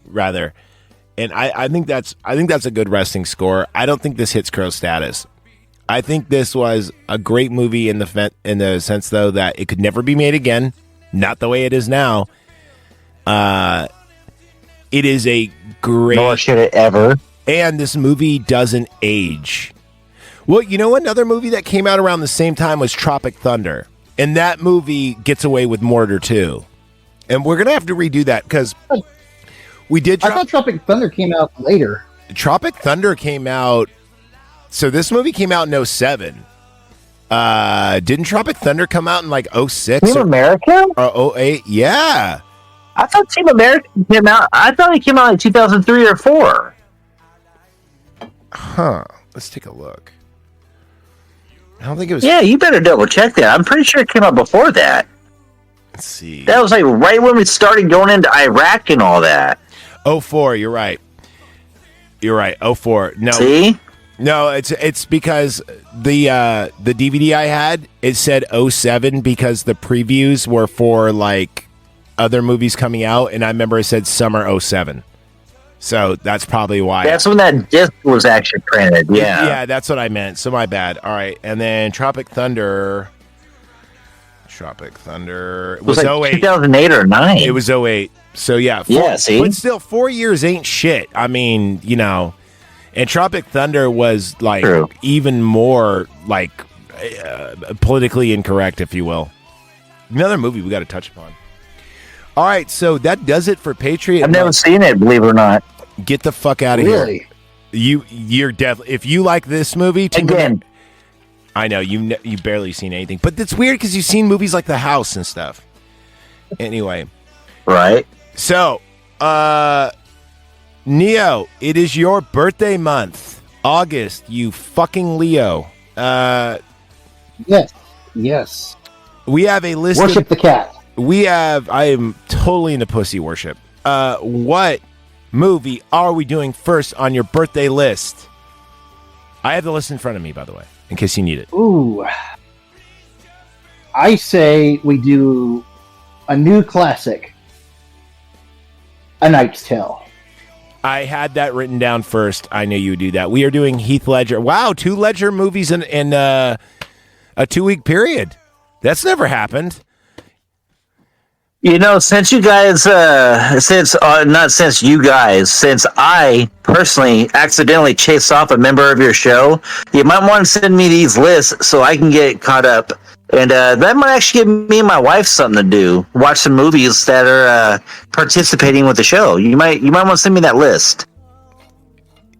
rather. And I think that's a good resting score. I don't think this hits Crow status. I think this was a great movie in the sense though that it could never be made again, not the way it is now. It is a great, nor should it ever. And this movie doesn't age. Well, you know, another movie that came out around the same time was Tropic Thunder, and that movie gets away with murder too. And we're gonna have to redo that because we did. I thought Tropic Thunder came out later. Tropic Thunder came out. So this movie came out in 07. Didn't Tropic Thunder come out in like 06? Team America? Or 08? Yeah. I thought Team America came out. I thought it came out in 2003 or 4. Huh. Let's take a look. I don't think it was. Yeah, you better double check that. I'm pretty sure it came out before that. Let's see. That was like right when we started going into Iraq and all that. 04. You're right. You're right. 04. No. See? No, it's because the DVD I had, it said 07 because the previews were for like other movies coming out, and I remember it said summer 07. So that's probably why. That's when that disc was actually printed. Yeah. Yeah, that's what I meant. So my bad. All right. And then Tropic Thunder was like 08. 2008 or 9. It was 08. So yeah. See? But still, 4 years ain't shit. I mean, you know. And Tropic Thunder was like True. even more like politically incorrect, if you will. Another movie we got to touch upon. All right, so that does it for Patriot. I've never seen it, believe it or not. Get the fuck out of Really? here. You're definitely, if you like this movie, Again. I know you barely seen anything, but it's weird because you've seen movies like The House and stuff. Anyway, Right? so Neo, it is your birthday month, August. You fucking Leo. Yes. Yes. We have a list. Worship the cat. I am totally into pussy worship. What movie are we doing first on your birthday list? I have the list in front of me, by the way, in case you need it. Ooh. I say we do a new classic, A Knight's Tale. I had that written down first. I knew you would do that. We are doing Heath Ledger. Wow, 2 Ledger movies in a 2-week period. That's never happened. You know, since I personally accidentally chased off a member of your show, you might want to send me these lists so I can get caught up. And that might actually give me and my wife something to do. Watch some movies that are participating with the show. You might want to send me that list.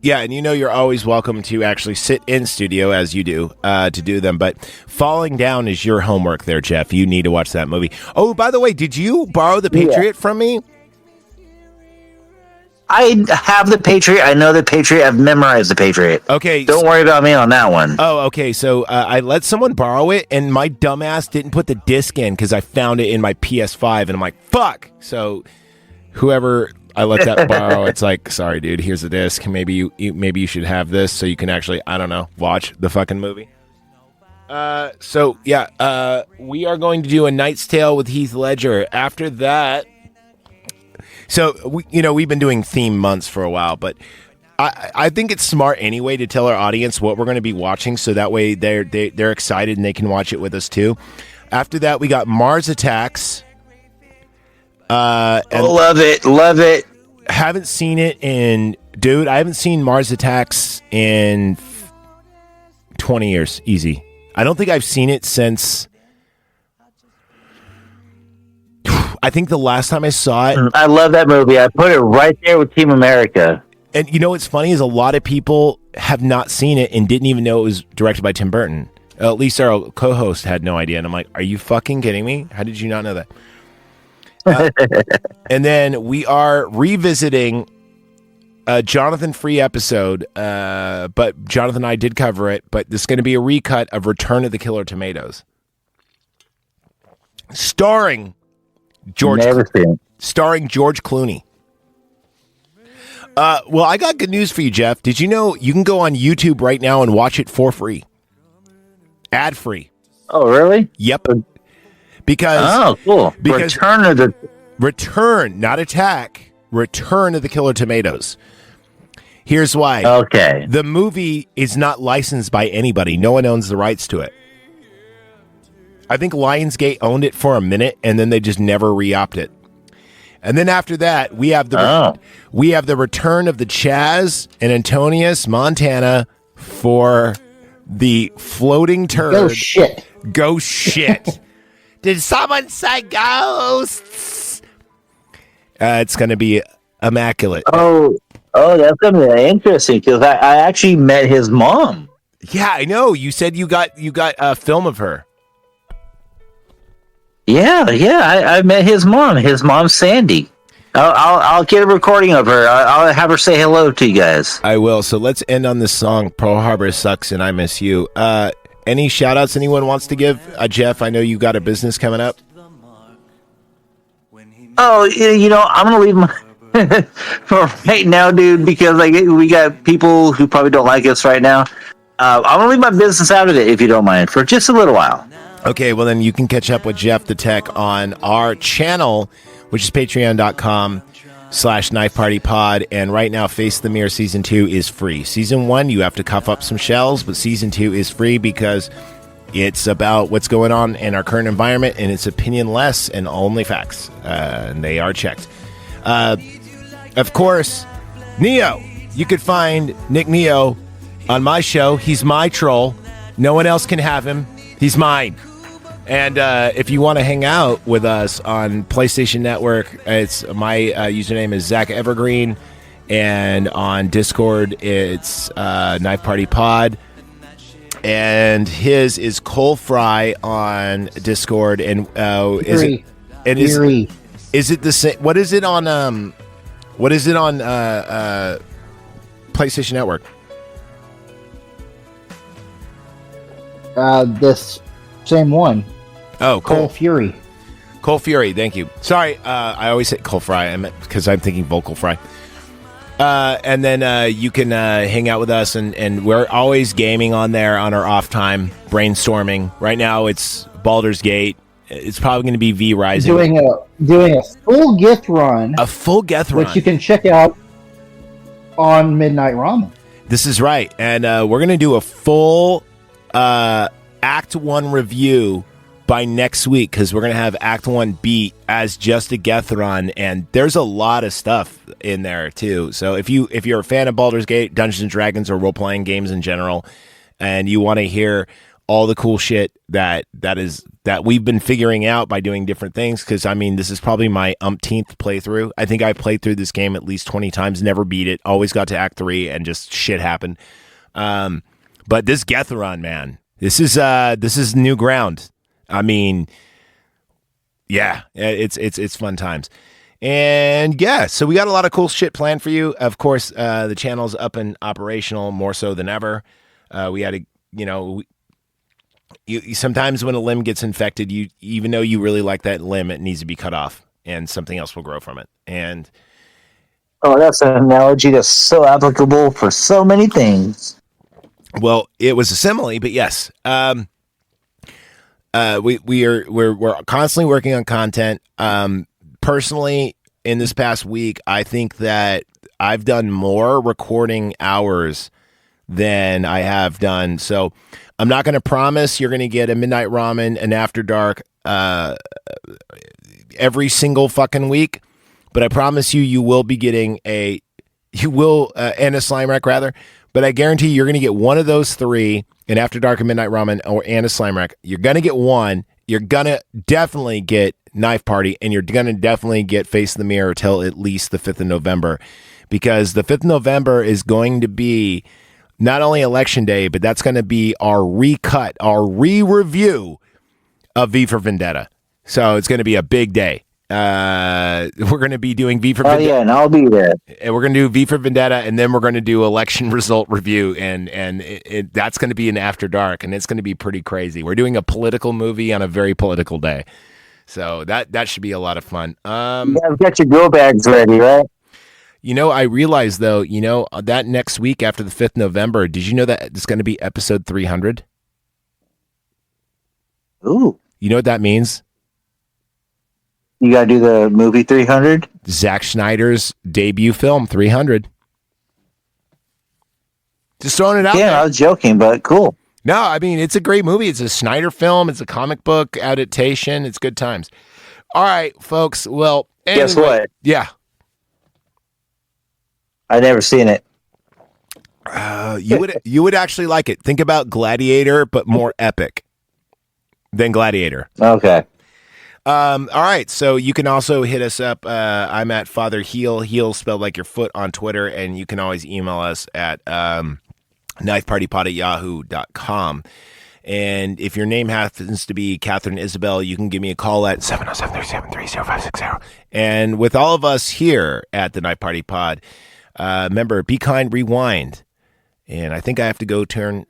Yeah, and you know you're always welcome to actually sit in studio as you do to do them. But Falling Down is your homework there, Jeff. You need to watch that movie. Oh, by the way, did you borrow The Patriot from me? I have The Patriot. I know The Patriot. I've memorized The Patriot. Okay. Don't worry about me on that one. Oh, okay. So I let someone borrow it, and my dumbass didn't put the disc in because I found it in my PS5, and I'm like, fuck. So whoever I let that borrow, it's like, sorry, dude, here's the disc. Maybe you should have this so you can actually, I don't know, watch the fucking movie. So yeah, we are going to do A Knight's Tale with Heath Ledger. After that, so we've been doing theme months for a while, but I think it's smart anyway to tell our audience what we're going to be watching, so that way they're excited and they can watch it with us too. After that, we got Mars Attacks. And love it. Haven't seen it dude, I haven't seen Mars Attacks in 20 years. Easy. I don't think I've seen it since. I think the last time I saw it. I love that movie. I put it right there with Team America. And you know what's funny is a lot of people have not seen it and didn't even know it was directed by Tim Burton. At least our co-host had no idea. And I'm like, are you fucking kidding me? How did you not know that? And then we are revisiting a Jonathan Free episode, but Jonathan and I did cover it, but this is going to be a recut of Return of the Killer Tomatoes. Starring George Clooney. Well, I got good news for you, Jeff. Did you know you can go on YouTube right now and watch it for free? ad-free. Oh, really? Yep. Because cool. Because Return, not Attack. Return of the Killer Tomatoes. Here's why. Okay. The movie is not licensed by anybody. No one owns the rights to it. I think Lionsgate owned it for a minute, and then they just never re-opt it. And then after that, we have the return of the Chaz and Antonius Montana for the floating turd. Go shit. Did someone say ghosts? It's going to be immaculate. Oh, that's going to be interesting because I actually met his mom. Yeah, I know. You said you got a film of her. Yeah, I met his mom. His mom's Sandy. I'll get a recording of her. I'll have her say hello to you guys. I will. So let's end on this song, Pearl Harbor Sucks and I Miss You. Any shout-outs anyone wants to give? Jeff, I know you got a business coming up. Oh, I'm going to leave my... for right now, dude, because we got people who probably don't like us right now. I'm going to leave my business out of it, if you don't mind, for just a little while. Okay, well then you can catch up with Jeff the Tech on our channel, which is patreon.com/knifepartypod. And right now, Face the Mirror Season 2 is free. Season 1, you have to cuff up some shells, but Season 2 is free because it's about what's going on in our current environment, and it's opinionless and only facts. And they are checked. Of course, Neo. You could find Nick Neo on my show. He's my troll. No one else can have him. He's mine. And if you want to hang out with us on PlayStation Network, it's my username is Zach Evergreen, and on Discord it's Knife Party Pod, and his is Cole Fry on Discord. And is it the same? What is it on PlayStation Network? This same one. Oh, Cole Fury. Cole Fury, thank you. Sorry, I always say Cole Fry. I meant because I'm thinking Vocal Fry. And then you can hang out with us, and we're always gaming on there on our off time, brainstorming. Right now, it's Baldur's Gate. It's probably going to be V Rising. Doing a full Gith run. A full Gith run, which you can check out on Midnight Ramen. This is right, and we're going to do a full Act 1 review by next week, because we're going to have Act 1 beat as just a Geth run, and there's a lot of stuff in there too. So if you're a fan of Baldur's Gate, Dungeons and Dragons, or role-playing games in general, and you want to hear all the cool shit that we've been figuring out by doing different things, because I mean, this is probably my umpteenth playthrough. I think I played through this game at least 20 times, never beat it, always got to Act 3 and just shit happened. But this Geth run, man, this is new ground. I mean, yeah, it's fun times. And yeah, so we got a lot of cool shit planned for you. Of course, the channel's up and operational more so than ever. We had to, sometimes when a limb gets infected, even though you really like that limb, it needs to be cut off and something else will grow from it. And that's an analogy that's so applicable for so many things. Well, it was a simile, but yes. We're constantly working on content. Personally, in this past week, I think that I've done more recording hours than I have done. So I'm not going to promise you're going to get a Midnight Ramen and After Dark every single fucking week, but I promise you will be getting and a Slime Wreck rather. But I guarantee you're going to get one of those three, an After Dark and Midnight Ramen and a Slime Wreck. You're going to get one. You're going to definitely get Knife Party, and you're going to definitely get Face the Mirror till at least the 5th of November. Because the 5th of November is going to be not only Election Day, but that's going to be our recut, our re-review of V for Vendetta. So it's going to be a big day. We're going to be doing V for Vendetta. Oh yeah, and I'll be there. And we're going to do V for Vendetta, and then we're going to do election result review, and that's going to be an After Dark, and it's going to be pretty crazy. We're doing a political movie on a very political day, so that should be a lot of fun. I've got your go bags ready, right? I realized though, that next week after the 5th of November, did you know that it's going to be episode 300? Ooh. You know what that means? You got to do the movie 300? Zack Snyder's debut film, 300. Just throwing it out there. Yeah, I was joking, but cool. No, I mean, it's a great movie. It's a Snyder film. It's a comic book adaptation. It's good times. All right, folks. Well, anyway, guess what? Yeah. I never seen it. You would actually like it. Think about Gladiator, but more epic than Gladiator. Okay. All right, so you can also hit us up. I'm at Father Heel spelled like your foot on Twitter, and you can always email us at knifepartypod@yahoo.com. And if your name happens to be Catherine Isabel, you can give me a call at 707-373-0560. And with all of us here at the Knife Party Pod, remember, be kind, rewind. And I think I have to go return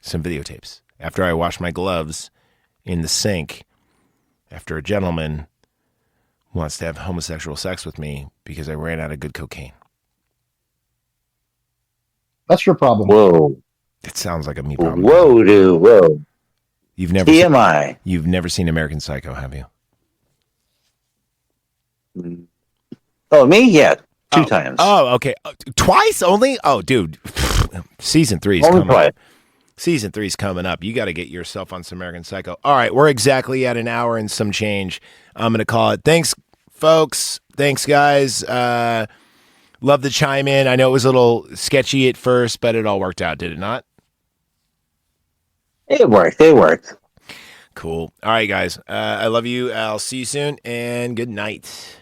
some videotapes after I wash my gloves in the sink after a gentleman wants to have homosexual sex with me because I ran out of good cocaine. That's your problem. Whoa. It sounds like a me problem. Whoa, dude. Whoa. You've never TMI. You've never seen American Psycho, have you? Oh, me? Yeah. Two times. Oh, okay. Twice only? Oh, dude. Season 3 is Only coming twice. up. Season 3 is coming up. You got to get yourself on some American Psycho. All right, we're exactly at an hour and some change. I'm going to call it. Thanks, folks. Thanks, guys. Love to chime in. I know it was a little sketchy at first, but it all worked out, did it not? It worked. Cool. All right, guys. I love you. I'll see you soon, and good night.